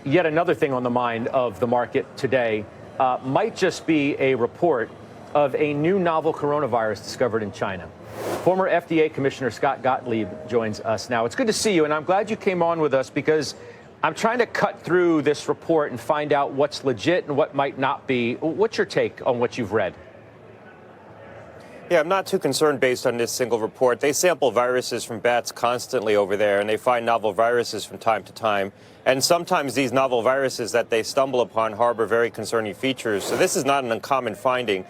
Yet another thing on the mind of the market today might just be a report of a new novel coronavirus discovered in China. Former FDA Commissioner Gottlieb joins us now. It's good to see you, and I'm glad you came on with us because I'm trying to cut through this report and find out what's legit and what might not be. What's your take on what you've read? Yeah, I'm not too concerned based on this single report. They sample viruses from bats constantly over there, and they find novel viruses from time to time. And sometimes these novel viruses that they stumble upon harbor very concerning features. So this is not an uncommon finding.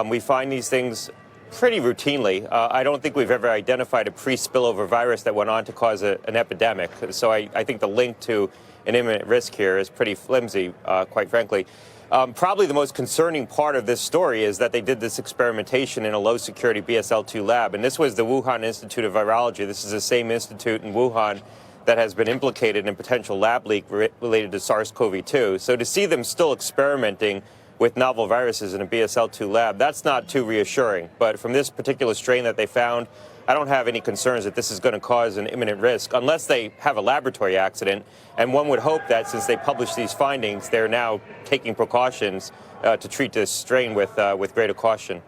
We find these things pretty routinely. I don't think we've ever identified a pre-spillover virus that went on to cause an epidemic. So I think the link to an imminent risk here is pretty flimsy, quite frankly. Probably the most concerning part of this story is that they did this experimentation in a low-security BSL-2 lab, and this was the Wuhan Institute of Virology. This is the same institute in Wuhan that has been implicated in potential lab leak related to SARS-CoV-2. So to see them still experimenting with novel viruses in a BSL-2 lab, that's not too reassuring. But from this particular strain that they found, I don't have any concerns that this is going to cause an imminent risk unless they have a laboratory accident. And one would hope that since they published these findings, they're now taking precautions to treat this strain with greater caution.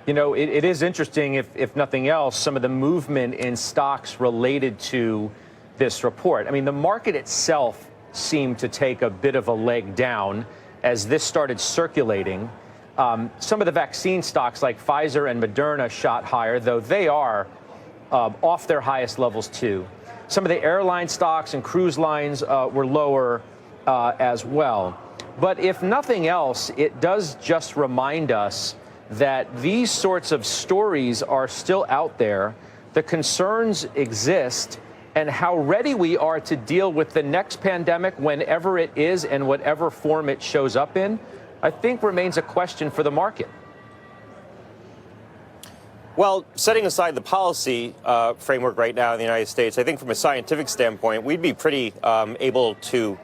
You know, it is interesting, if nothing else, some of the movement in stocks related to this report. I mean, the market itself seemed to take a bit of a leg down as this started circulating. Some of the vaccine stocks like Pfizer and Moderna shot higher, though they are off their highest levels too. Some of the airline stocks and cruise lines were lower as well. But if nothing else, it does just remind us that these sorts of stories are still out there, the concerns exist, and how ready we are to deal with the next pandemic whenever it is and whatever form it shows up in, I think remains a question for the market. Well, setting aside the policy framework right now in the United States, I think from a scientific standpoint, we'd be pretty able to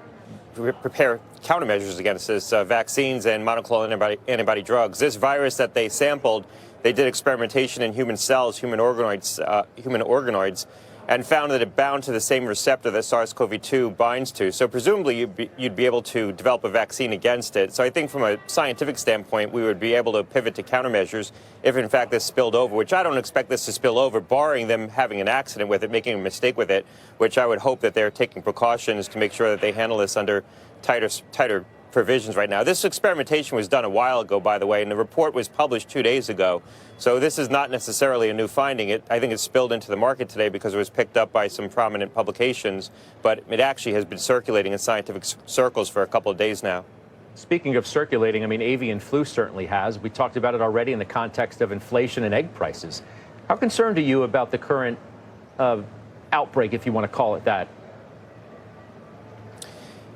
prepare countermeasures against this, vaccines and monoclonal antibody drugs. This virus that they sampled, they did experimentation in human cells, human organoids, and found that it bound to the same receptor that SARS-CoV-2 binds to. So presumably you'd be able to develop a vaccine against it. So I think from a scientific standpoint, we would be able to pivot to countermeasures if in fact this spilled over, which I don't expect this to spill over, barring them having an accident with it, making a mistake with it, which I would hope that they're taking precautions to make sure that they handle this under tighter provisions right now. This experimentation was done a while ago, by the way, and the report was published 2 days ago. So this is not necessarily a new finding. I think it spilled into the market today because it was picked up by some prominent publications, but it actually has been circulating in scientific circles for a couple of days now. Speaking of circulating, I mean, avian flu certainly has. We talked about it already in the context of inflation and egg prices. How concerned are you about the current outbreak, if you want to call it that?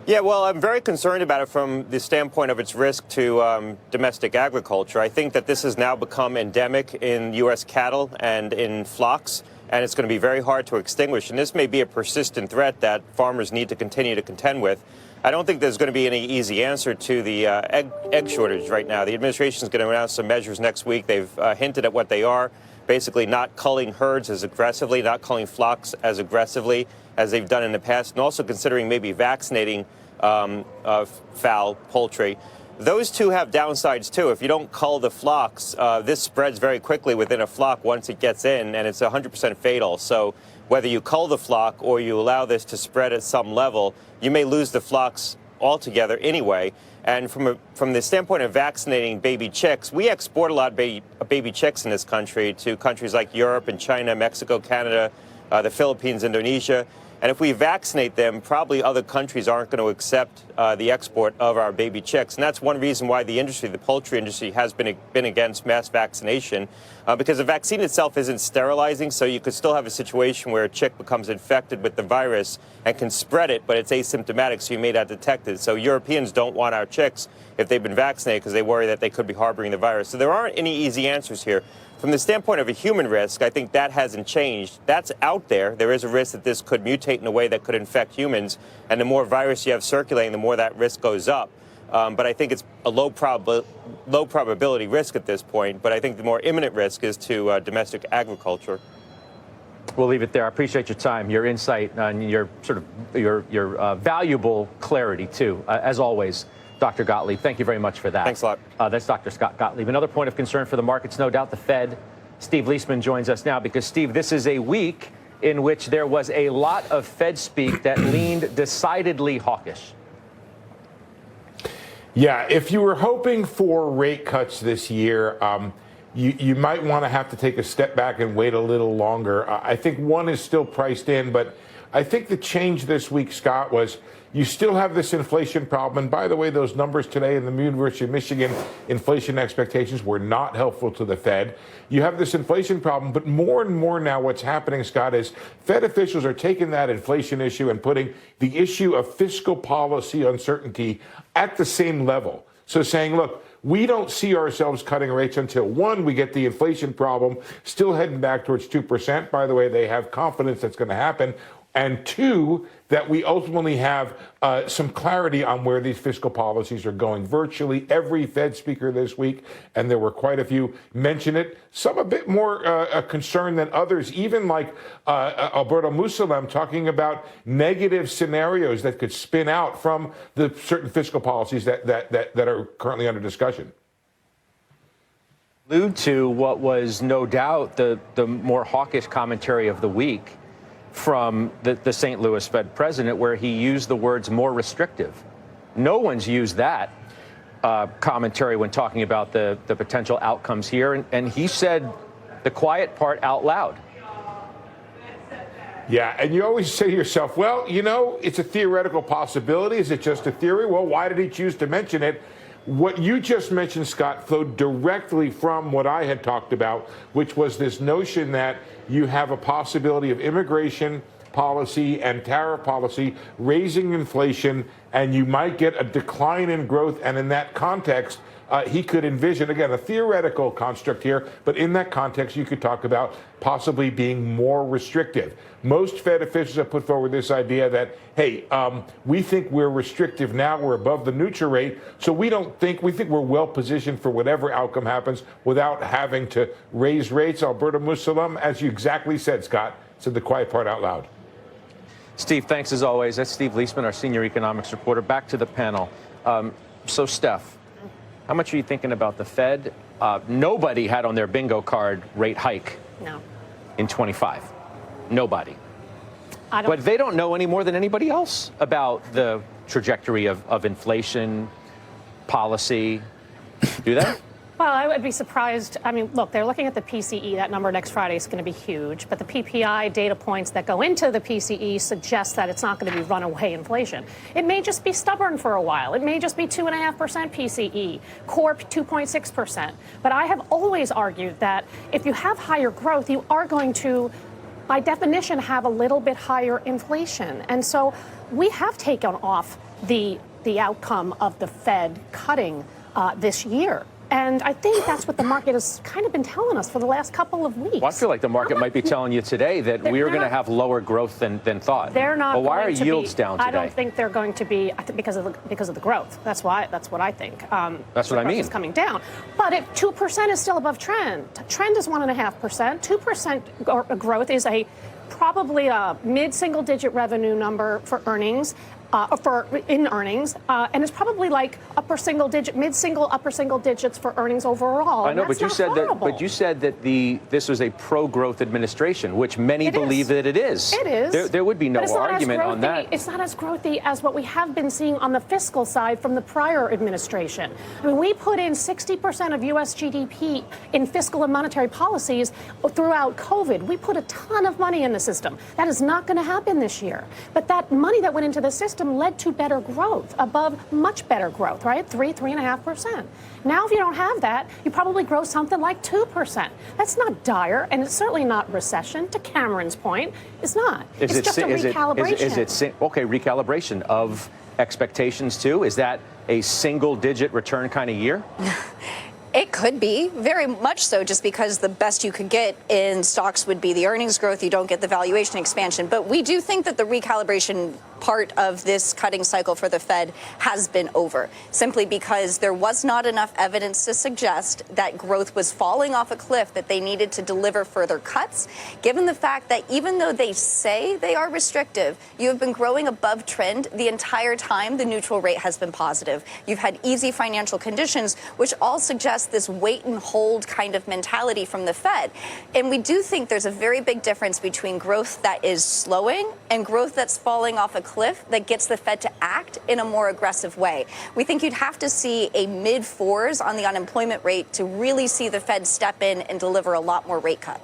Yeah, well, I'm very concerned about it from the standpoint of its risk to domestic agriculture. I think that this has now become endemic in U.S. cattle and in flocks, and it's going to be very hard to extinguish. And this may be a persistent threat that farmers need to continue to contend with. I don't think there's going to be any easy answer to the egg shortage right now. The administration is going to announce some measures next week. They've hinted at what they are. Basically not culling herds as aggressively, not culling flocks as aggressively as they've done in the past, and also considering maybe vaccinating fowl, poultry. Those two have downsides too. If you don't cull the flocks, this spreads very quickly within a flock once it gets in, and it's 100% fatal. So whether you cull the flock or you allow this to spread at some level, you may lose the flocks altogether anyway. And from the standpoint of vaccinating baby chicks, we export a lot of baby chicks in this country to countries like Europe and China, Mexico, Canada, the Philippines, Indonesia. And if we vaccinate them, probably other countries aren't going to accept the export of our baby chicks. And that's one reason why the industry, the poultry industry, has been against mass vaccination, because the vaccine itself isn't sterilizing. So you could still have a situation where a chick becomes infected with the virus and can spread it, but it's asymptomatic, so you may not detect it. So Europeans don't want our chicks if they've been vaccinated because they worry that they could be harboring the virus. So there aren't any easy answers here. From the standpoint of a human risk, I think that hasn't changed. That's out there. There is a risk that this could mutate in a way that could infect humans. And the more virus you have circulating, the more that risk goes up. But I think it's a low probability risk at this point. But I think the more imminent risk is to domestic agriculture. We'll leave it there. I appreciate your time, your insight, and your sort of your valuable clarity too. As always, Dr. Gottlieb, thank you very much for that. Thanks a lot. That's Dr. Scott Gottlieb. Another point of concern for the markets, no doubt, the Fed. Steve Leisman joins us now because, Steve, this is a week in which there was a lot of Fed speak that leaned decidedly hawkish. Yeah, if you were hoping for rate cuts this year, you might want to have to take a step back and wait a little longer. I think one is still priced in, but I think the change this week, Scott, was you still have this inflation problem. And by the way, those numbers today in the University of Michigan inflation expectations were not helpful to the Fed. You have this inflation problem, but more and more now what's happening, Scott, is Fed officials are taking that inflation issue and putting the issue of fiscal policy uncertainty at the same level. So saying, look, we don't see ourselves cutting rates until, one, we get the inflation problem still heading back towards 2%. By the way, they have confidence that's going to happen. And two, that we ultimately have some clarity on where these fiscal policies are going. Virtually every Fed speaker this week, and there were quite a few, mentioned it. Some a bit more concerned than others, even like Alberto Musalem talking about negative scenarios that could spin out from the certain fiscal policies that are currently under discussion. Allude to what was no doubt the more hawkish commentary of the week from the St. Louis Fed president, where he used the words more restrictive. No one's used that commentary when talking about the potential outcomes here. And he said the quiet part out loud. Yeah, and you always say to yourself, well, you know, it's a theoretical possibility. Is it just a theory? Well, why did he choose to mention it? What you just mentioned, Scott, flowed directly from what I had talked about, which was this notion that you have a possibility of immigration policy and tariff policy raising inflation, and you might get a decline in growth. And in that context, he could envision, again, a theoretical construct here, but in that context, you could talk about possibly being more restrictive. Most Fed officials have put forward this idea that, hey, we think we're restrictive now, we're above the neutral rate, so we think we're well positioned for whatever outcome happens without having to raise rates. Alberto Musalem, as you exactly said, Scott, said the quiet part out loud. Steve, thanks as always. That's Steve Leisman, our senior economics reporter. Back to the panel. So, Steph, how much are you thinking about the Fed? Nobody had on their bingo card rate hike in 25. Nobody. But they don't know any more than anybody else about the trajectory of inflation policy. Do they? Well, I would be surprised. I mean, look, they're looking at the PCE. That number next Friday is going to be huge. But the PPI data points that go into the PCE suggest that it's not going to be runaway inflation. It may just be stubborn for a while. It may just be 2.5% PCE, core 2.6%. But I have always argued that if you have higher growth, you are going to, by definition, have a little bit higher inflation. And so we have taken off the outcome of the Fed cutting this year. And I think that's what the market has kind of been telling us for the last couple of weeks. Well, I feel like the market might be telling you today that we are going to have lower growth than thought. They're not. But why are going to yields be, down today? I don't think they're going to be. I think because of the growth. That's what I think. That's what I mean. It's coming down, but 2% is still above trend. Trend is 1.5%. 2% growth is probably a mid-single-digit revenue number for earnings. In earnings, and it's probably like upper single digits for earnings overall. I know, but you said that. But you said that this was a pro-growth administration, which many believe that it is. It is. There would be no argument on that. It's not as growthy as what we have been seeing on the fiscal side from the prior administration. I mean, we put in 60% of U.S. GDP in fiscal and monetary policies throughout COVID. We put a ton of money in the system. That is not going to happen this year. But that money that went into the system led to better growth, above much better growth, right? 3.5%. Now, if you don't have that, you probably grow something like 2%. That's not dire, and it's certainly not recession. To Cameron's point, it's not. It's just a recalibration. Okay, recalibration of expectations too? Is that a single-digit return kind of year? It could be, very much so, just because the best you could get in stocks would be the earnings growth. You don't get the valuation expansion. But we do think that the recalibration part of this cutting cycle for the Fed has been over, simply because there was not enough evidence to suggest that growth was falling off a cliff, that they needed to deliver further cuts, given the fact that even though they say they are restrictive, you have been growing above trend the entire time the neutral rate has been positive. You've had easy financial conditions, which all suggest this wait and hold kind of mentality from the Fed. And we do think there's a very big difference between growth that is slowing and growth that's falling off a cliff that gets the Fed to act in a more aggressive way. We think you'd have to see a mid-4s on the unemployment rate to really see the Fed step in and deliver a lot more rate cuts.